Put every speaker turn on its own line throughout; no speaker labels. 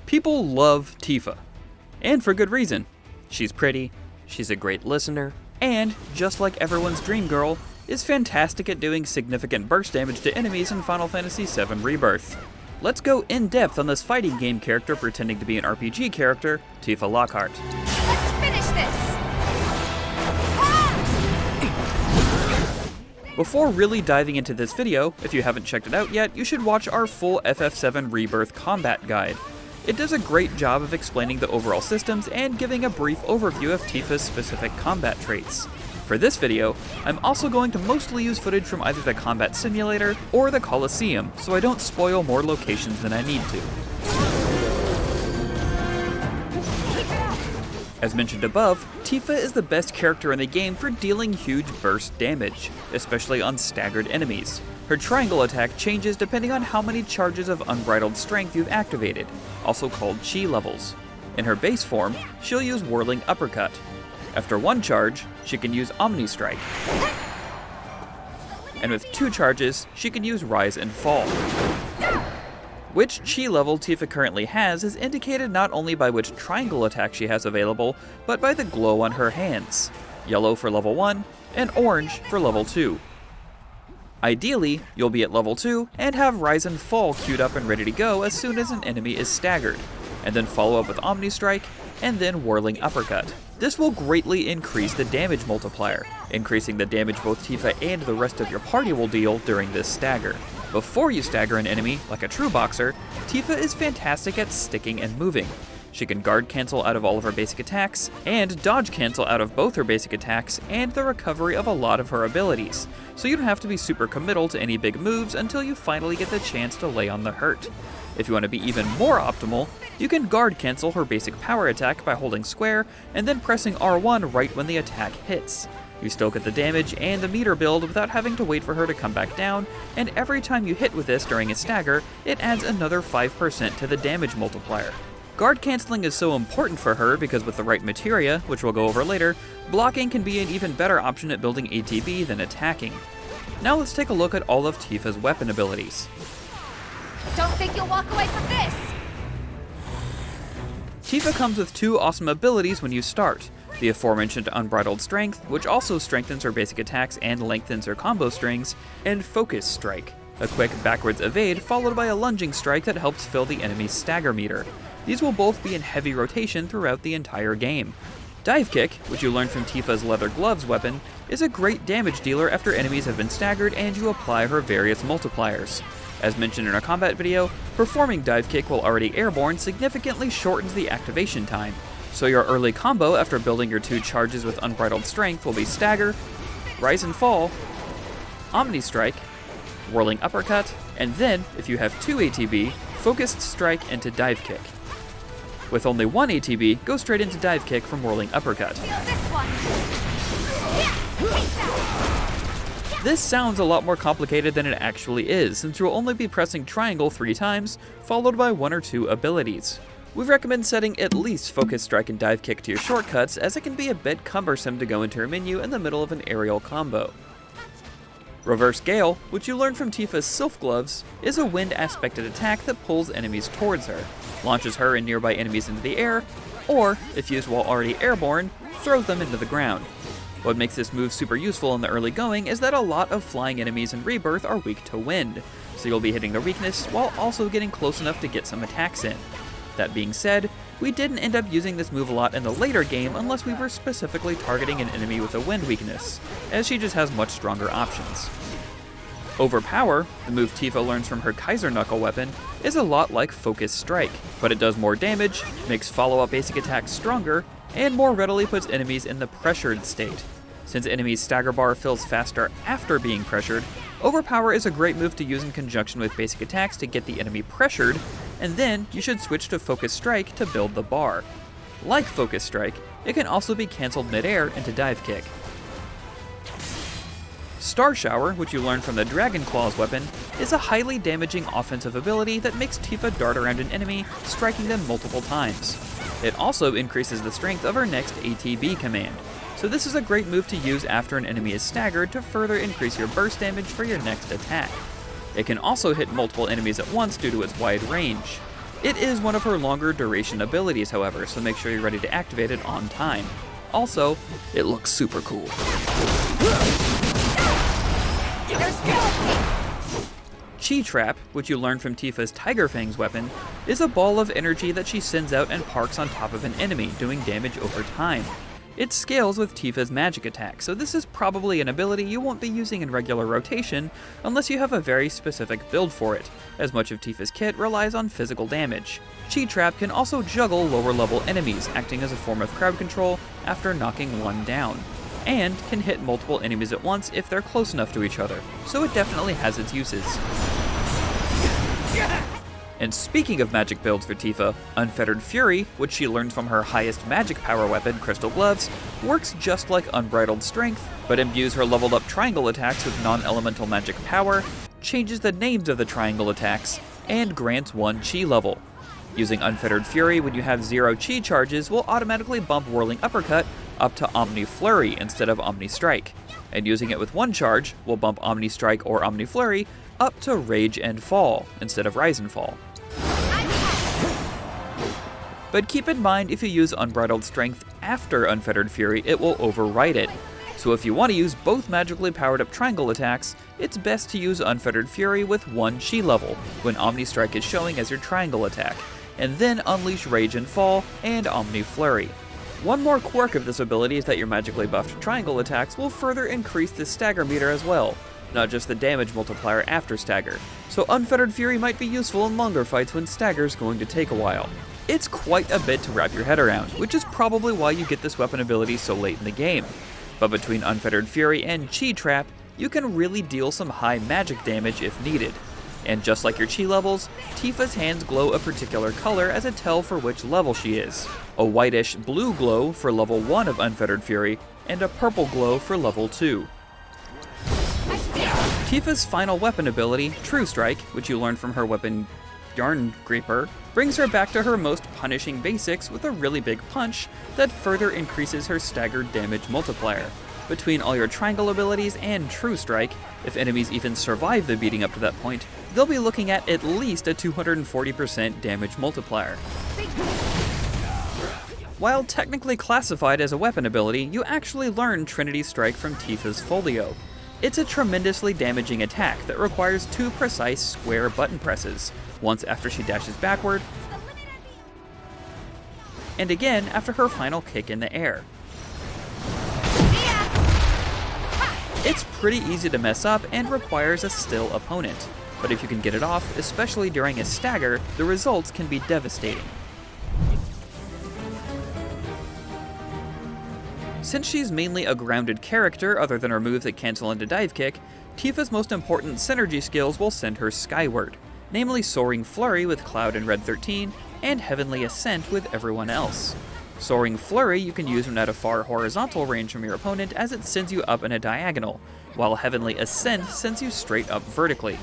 People love Tifa, and for good reason. She's pretty, she's a great listener, and, just like everyone's dream girl, is fantastic at doing significant burst damage to enemies in Final Fantasy VII Rebirth. Let's go in depth on this fighting game character pretending to be an RPG character, Tifa Lockhart.
Let's finish this!
Before really diving into this video, if you haven't checked it out yet, you should watch our full FF7 Rebirth combat guide. It does a great job of explaining the overall systems and giving a brief overview of Tifa's specific combat traits. For this video, I'm also going to mostly use footage from either the Combat Simulator or the Coliseum, so I don't spoil more locations than I need to. As mentioned above, Tifa is the best character in the game for dealing huge burst damage, especially on staggered enemies. Her triangle attack changes depending on how many charges of unbridled strength you've activated, also called chi levels. In her base form, she'll use Whirling Uppercut. After one charge, she can use Omni Strike. And with 2 charges, she can use Rise and Fall. Which chi level Tifa currently has is indicated not only by which triangle attack she has available, but by the glow on her hands. Yellow for level 1, and orange for level 2. Ideally, you'll be at level 2 and have Rise and Fall queued up and ready to go as soon as an enemy is staggered, and then follow up with Omni Strike, and then Whirling Uppercut. This will greatly increase the damage multiplier, increasing the damage both Tifa and the rest of your party will deal during this stagger. Before you stagger an enemy, like a true boxer, Tifa is fantastic at sticking and moving. She can guard cancel out of all of her basic attacks, and dodge cancel out of both her basic attacks and the recovery of a lot of her abilities, so you don't have to be super committal to any big moves until you finally get the chance to lay on the hurt. If you want to be even more optimal, you can guard cancel her basic power attack by holding square and then pressing R1 right when the attack hits. You still get the damage and the meter build without having to wait for her to come back down, and every time you hit with this during a stagger, it adds another 5% to the damage multiplier. Guard canceling is so important for her because with the right materia, which we'll go over later, blocking can be an even better option at building ATB than attacking. Now let's take a look at all of Tifa's weapon abilities.
Don't think you'll walk away from this!
Tifa comes with 2 awesome abilities when you start. The aforementioned Unbridled Strength, which also strengthens her basic attacks and lengthens her combo strings, and Focus Strike, a quick backwards evade followed by a lunging strike that helps fill the enemy's stagger meter. These will both be in heavy rotation throughout the entire game. Dive Kick, which you learn from Tifa's Leather Gloves weapon, is a great damage dealer after enemies have been staggered and you apply her various multipliers. As mentioned in our combat video, performing Dive Kick while already airborne significantly shortens the activation time, so your early combo after building your 2 charges with Unbridled Strength will be Stagger, Rise and Fall, Omni Strike, Whirling Uppercut, and then, if you have 2 ATB, Focused Strike into Dive Kick. With only 1 ATB, go straight into Dive Kick from Whirling Uppercut. This sounds a lot more complicated than it actually is, since you'll only be pressing triangle 3 times, followed by 1 or 2 abilities. We recommend setting at least Focus Strike and Dive Kick to your shortcuts, as it can be a bit cumbersome to go into your menu in the middle of an aerial combo. Reverse Gale, which you learn from Tifa's Sylph Gloves, is a wind-aspected attack that pulls enemies towards her, launches her and nearby enemies into the air, or, if used while already airborne, throws them into the ground. What makes this move super useful in the early going is that a lot of flying enemies in Rebirth are weak to wind, so you'll be hitting their weakness while also getting close enough to get some attacks in. That being said, we didn't end up using this move a lot in the later game unless we were specifically targeting an enemy with a wind weakness, as she just has much stronger options. Overpower, the move Tifa learns from her Kaiser Knuckle weapon, is a lot like Focus Strike, but it does more damage, makes follow-up basic attacks stronger, and more readily puts enemies in the pressured state. Since enemies' stagger bar fills faster after being pressured, Overpower is a great move to use in conjunction with basic attacks to get the enemy pressured, and then you should switch to Focus Strike to build the bar. Like Focus Strike, it can also be cancelled mid-air into Dive Kick. Star Shower, which you learn from the Dragon Claws weapon, is a highly damaging offensive ability that makes Tifa dart around an enemy, striking them multiple times. It also increases the strength of her next ATB command, so this is a great move to use after an enemy is staggered to further increase your burst damage for your next attack. It can also hit multiple enemies at once due to its wide range. It is one of her longer duration abilities, however, so make sure you're ready to activate it on time. Also, it looks super cool. Chi Trap, which you learn from Tifa's Tiger Fangs weapon, is a ball of energy that she sends out and parks on top of an enemy, doing damage over time. It scales with Tifa's magic attack, so this is probably an ability you won't be using in regular rotation unless you have a very specific build for it, as much of Tifa's kit relies on physical damage. Chi Trap can also juggle lower level enemies, acting as a form of crowd control after knocking one down, and can hit multiple enemies at once if they're close enough to each other, so it definitely has its uses. And speaking of magic builds for Tifa, Unfettered Fury, which she learns from her highest magic power weapon, Crystal Gloves, works just like Unbridled Strength, but imbues her leveled up triangle attacks with non-elemental magic power, changes the names of the triangle attacks, and grants 1 Chi level. Using Unfettered Fury when you have 0 Chi charges will automatically bump Whirling Uppercut up to Omni Flurry instead of Omni Strike, and using it with 1 charge will bump Omni Strike or Omni Flurry up to Rage and Fall instead of Rise and Fall. But keep in mind, if you use Unbridled Strength after Unfettered Fury, it will override it. So if you want to use both magically powered up triangle attacks, it's best to use Unfettered Fury with 1 Chi level when Omni Strike is showing as your triangle attack, and then unleash Rage and Fall and Omni Flurry. One more quirk of this ability is that your magically buffed triangle attacks will further increase the stagger meter as well, not just the damage multiplier after stagger, so Unfettered Fury might be useful in longer fights when stagger's going to take a while. It's quite a bit to wrap your head around, which is probably why you get this weapon ability so late in the game. But between Unfettered Fury and Chi Trap, you can really deal some high magic damage if needed. And just like your Chi levels, Tifa's hands glow a particular color as a tell for which level she is. A whitish blue glow for level 1 of Unfettered Fury, and a purple glow for level 2. Tifa's final weapon ability, True Strike, which you learn from her weapon Yarn Grieper, brings her back to her most punishing basics with a really big punch that further increases her staggered damage multiplier. Between all your triangle abilities and True Strike, if enemies even survive the beating up to that point, they'll be looking at least a 240% damage multiplier. While technically classified as a weapon ability, you actually learn Trinity Strike from Tifa's Folio. It's a tremendously damaging attack that requires 2 precise square button presses, once after she dashes backward, and again after her final kick in the air. It's pretty easy to mess up and requires a still opponent, but if you can get it off, especially during a stagger, the results can be devastating. Since she's mainly a grounded character other than her moves that cancel into dive kick, Tifa's most important synergy skills will send her skyward, namely Soaring Flurry with Cloud and Red 13, and Heavenly Ascent with everyone else. Soaring Flurry you can use when at a far horizontal range from your opponent as it sends you up in a diagonal, while Heavenly Ascent sends you straight up vertically.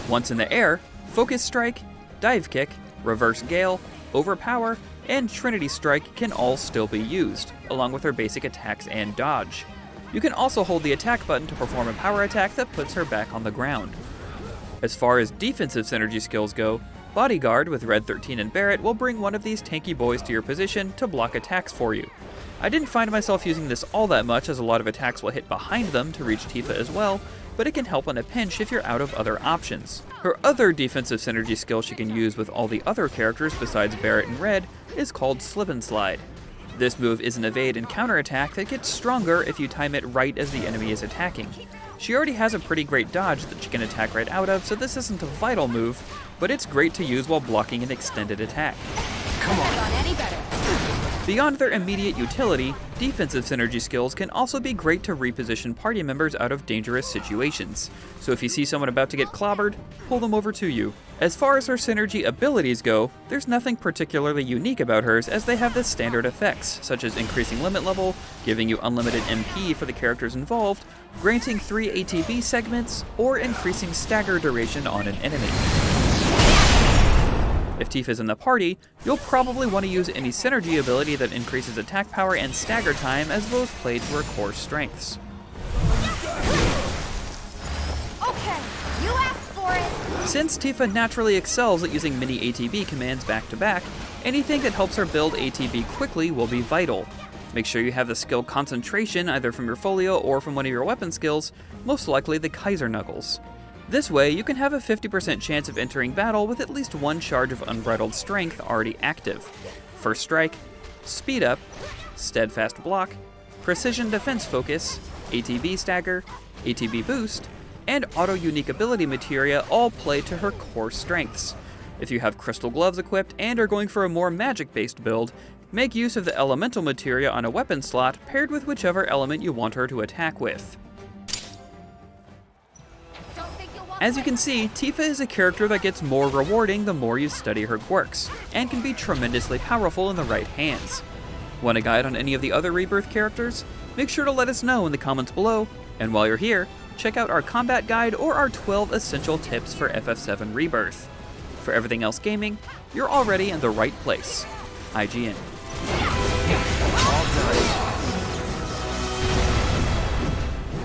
Once in the air, Focus Strike, Dive Kick, Reverse Gale, Overpower, and Trinity Strike can all still be used, along with her basic attacks and dodge. You can also hold the attack button to perform a power attack that puts her back on the ground. As far as defensive synergy skills go, Bodyguard with Red 13 and Barret will bring one of these tanky boys to your position to block attacks for you. I didn't find myself using this all that much as a lot of attacks will hit behind them to reach Tifa as well, but it can help in a pinch if you're out of other options. Her other defensive synergy skill she can use with all the other characters besides Barret and Red is called Slip and Slide. This move is an evade and counter attack that gets stronger if you time it right as the enemy is attacking. She already has a pretty great dodge that she can attack right out of, so this isn't a vital move, but it's great to use while blocking an extended attack. Come on. Beyond their immediate utility, defensive synergy skills can also be great to reposition party members out of dangerous situations. So if you see someone about to get clobbered, pull them over to you. As far as her synergy abilities go, there's nothing particularly unique about hers as they have the standard effects, such as increasing limit level, giving you unlimited MP for the characters involved, granting 3 ATB segments, or increasing stagger duration on an enemy. If Tifa's in the party, you'll probably want to use any synergy ability that increases attack power and stagger time as those play to her core strengths.
Okay, you asked for it.
Since Tifa naturally excels at using mini ATB commands back to back, anything that helps her build ATB quickly will be vital. Make sure you have the skill Concentration either from your folio or from one of your weapon skills, most likely the Kaiser Knuckles. This way, you can have a 50% chance of entering battle with at least one charge of Unbridled Strength already active. First Strike, Speed Up, Steadfast Block, Precision Defense Focus, ATB Stagger, ATB Boost, and Auto Unique Ability Materia all play to her core strengths. If you have Crystal Gloves equipped and are going for a more magic-based build, make use of the Elemental Materia on a weapon slot paired with whichever element you want her to attack with. As you can see, Tifa is a character that gets more rewarding the more you study her quirks, and can be tremendously powerful in the right hands. Want a guide on any of the other Rebirth characters? Make sure to let us know in the comments below, and while you're here, check out our combat guide or our 12 essential tips for FF7 Rebirth. For everything else gaming, you're already in the right place. IGN.